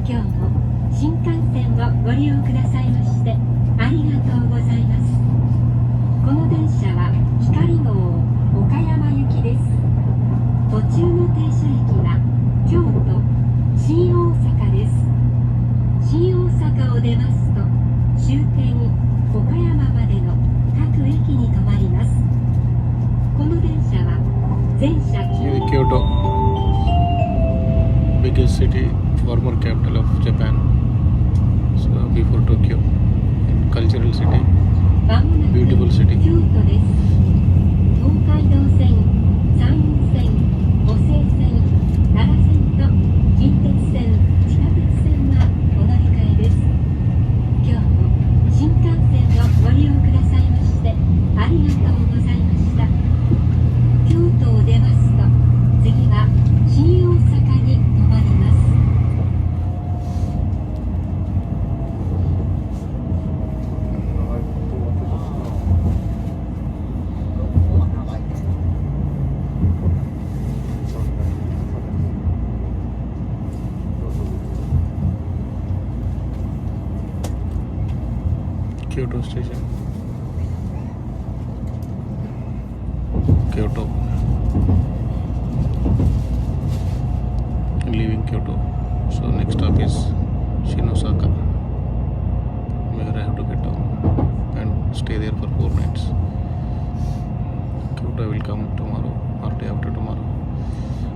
今日も新幹線をご利用くださいましてありがとうございます。この電車は光号岡山行きです。途中の停車駅は京都、新大阪です。新大阪を出ますと終点岡山までの各駅に停まります。この電車は全車Kyoto, biggest city, former capital of Japan. So before Tokyo, cultural city, まもなく beautiful city. 京都です。東海道線、山陰線、湖西線、奈良線と近鉄線、地下鉄線はお乗り換えです。今日も新幹線をご利用くださいましてありがとうございました。京都を出ますと次は新大阪に停まります。Kyoto station. Kyoto. Leaving Kyoto. So next stop is Shinosaka, where I have to get down and stay there for 4 nights. Kyoto I will come tomorrow or day after tomorrow.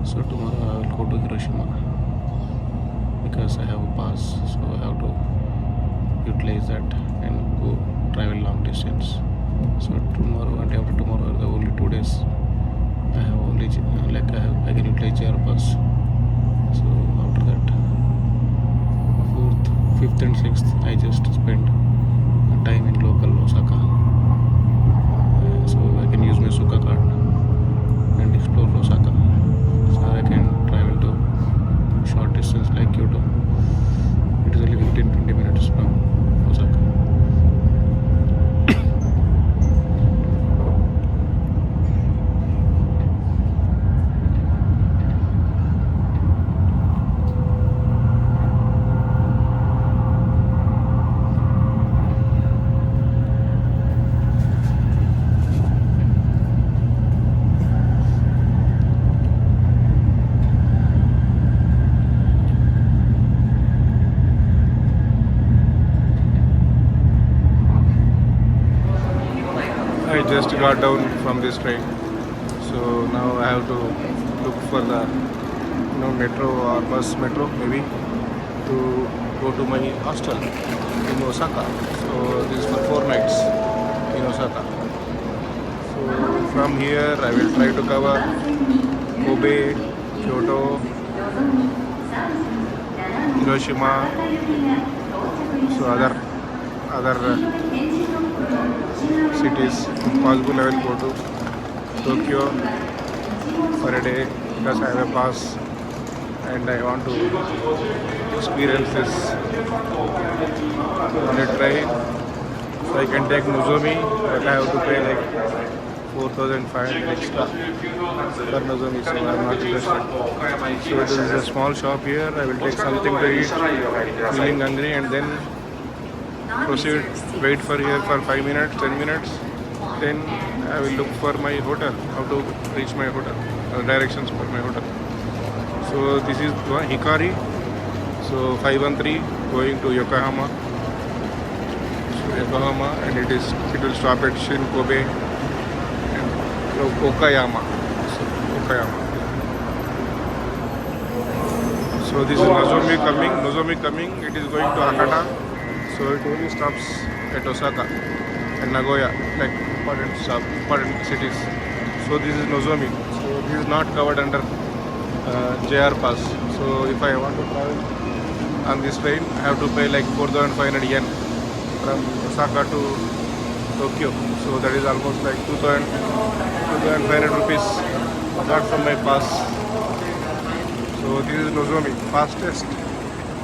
So tomorrow I will go to Hiroshima because I have a pass, so I have to utilize that and go travel long distance. So tomorrow and day after tomorrow are the only 2 days I have only I can utilize JR bus. So after that 4th, 5th and 6th I just spend time in local Osaka. So I can use my Suica card and explore Osaka. So I can travel to short distance like Kyoto. It is only 15-20 minutes from Osaka. I just got down from this train, so now I have to look for the metro or bus metro maybe to go to my hostel in Osaka. So this is for 4 nights in Osaka. So from here I will try to cover Kobe, Kyoto, Hiroshima, so other cities. If possible I will go to Tokyo for a day because I have a pass and I want to experience this on a train. So I can take Nozomi, but I have to pay like 4,500 extra for Nozomi, so I am not interested. So this is a small shop here. I will take something to eat, feeling hungry, and then proceed, wait for here for 5 minutes, 10 minutes, then I will look for my hotel, how to reach my hotel, directions for my hotel. So this is Hikari, so 513 going to Yokohama. So Yokohama, and it will stop at Shin Kobe and Okayama. So Okayama. So this is Nozomi coming, it is going to Hakata. So it only stops at Osaka and Nagoya, like important cities. So this is Nozomi. So this is not covered under JR pass. So if I want to travel on this train, I have to pay like 4,500 yen from Osaka to Tokyo. So that is almost like 2,500 rupees apart from my pass. So this is Nozomi, fastest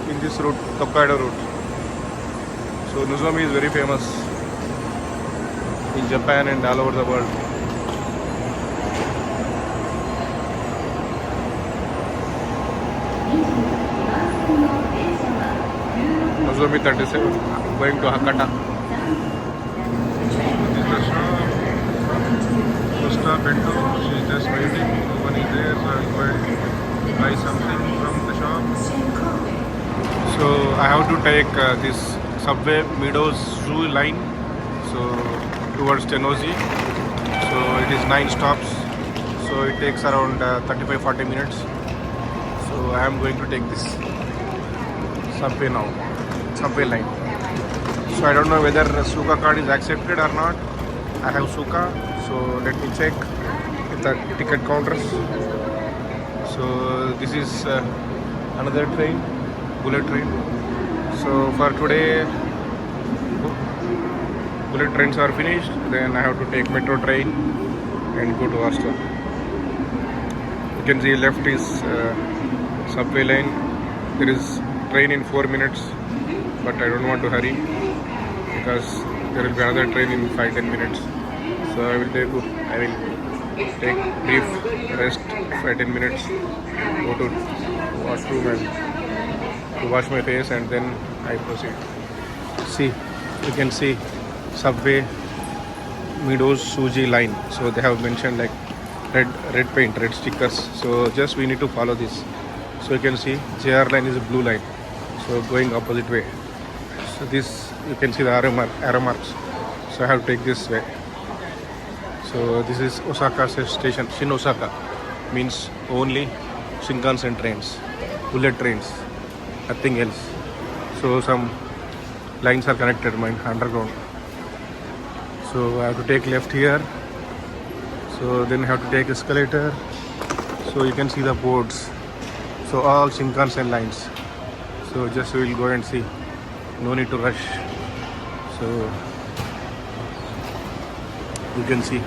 in this route, Tokaido route. So Nozomi is very famous in Japan and all over the world. Nozomi 37, going to Hakata. This is the shop. First stop into. She's just waiting. No one is there, so I'll go and buy something from the shop. So I have to take this subway Meadows Zoo line. So towards Tennessee. So it is 9 stops. So it takes around 35-40 minutes. So I am going to take this subway now. Subway line. So I don't know whether Suka card is accepted or not. I have Suka, so let me check with the ticket counters. So this is another train, bullet train. So for today, bullet trains are finished. Then I have to take metro train and go to hostel. You can see left is subway line. There is train in 4 minutes, but I don't want to hurry because there will be another train in 5-10 minutes. So I will take brief rest 5-10 minutes, go to washroom and to wash my face, and then I proceed. See, you can see subway Meadows Suji line. So they have mentioned like red paint, red stickers. So just we need to follow this. So you can see JR line is a blue line. So going opposite way. So this you can see the arrow marks. So I have to take this way. So this is Osaka station. Shin Osaka means only Shinkansen trains, bullet trains, nothing else. So some lines are connected, mine underground. So I have to take left here. So then I have to take escalator. So you can see the boards. So all Shinkansen lines. So just we will go and see. No need to rush. So you can see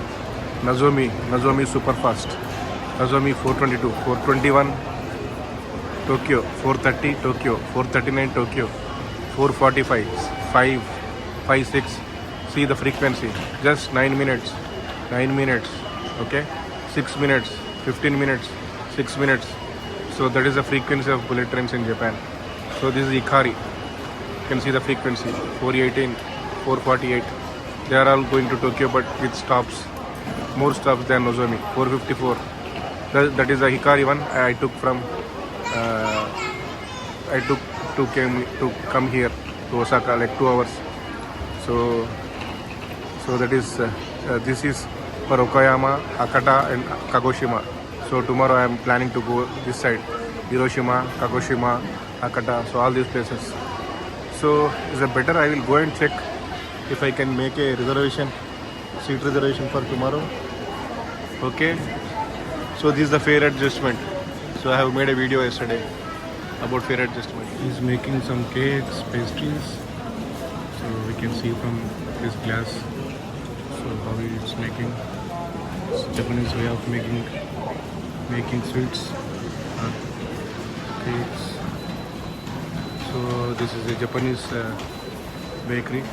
Nozomi super fast. Nozomi 422, 421 Tokyo, 430 Tokyo, 439 Tokyo, 445, 556. See the frequency. Just 9 minutes. 9 minutes. Okay? 6 minutes, 15 minutes, 6 minutes. So that is the frequency of bullet trains in Japan. So this is Ikari. You can see the frequency 418, 448. They are all going to Tokyo, but with stops, more stops than Nozomi. 454. That is the Hikari one. I took from. I took to come here to Osaka like 2 hours. So that is this is for Okayama, Hakata, and Kagoshima. So tomorrow I am planning to go this side, Hiroshima, Kagoshima, Hakata. So all these places. So is it better? I will go and check if I can make a reservation, seat reservation for tomorrow. Okay. So this is the fare adjustment. So I have made a video yesterday about fare adjustment. He's making some cakes, pastries. So we can see from this glass. So how it's making. It's Japanese way of making sweets, cakes. So this is a Japanese bakery.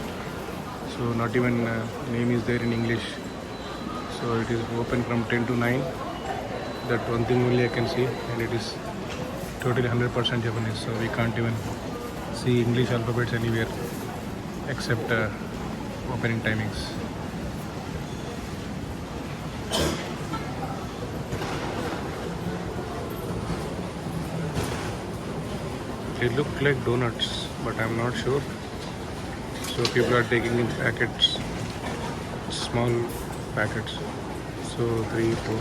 So not even name is there in English. So it is open from 10 to 9. That one thing only I can see, and it is totally 100% Japanese. So we can't even see English alphabets anywhere except opening timings. They look like donuts, but I'm not sure. So people are taking in packets, small packets. So 3, 4.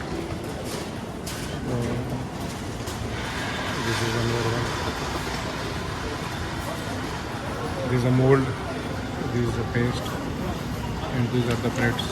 This is another one. This is a mold. This is a paste, and these are the breads.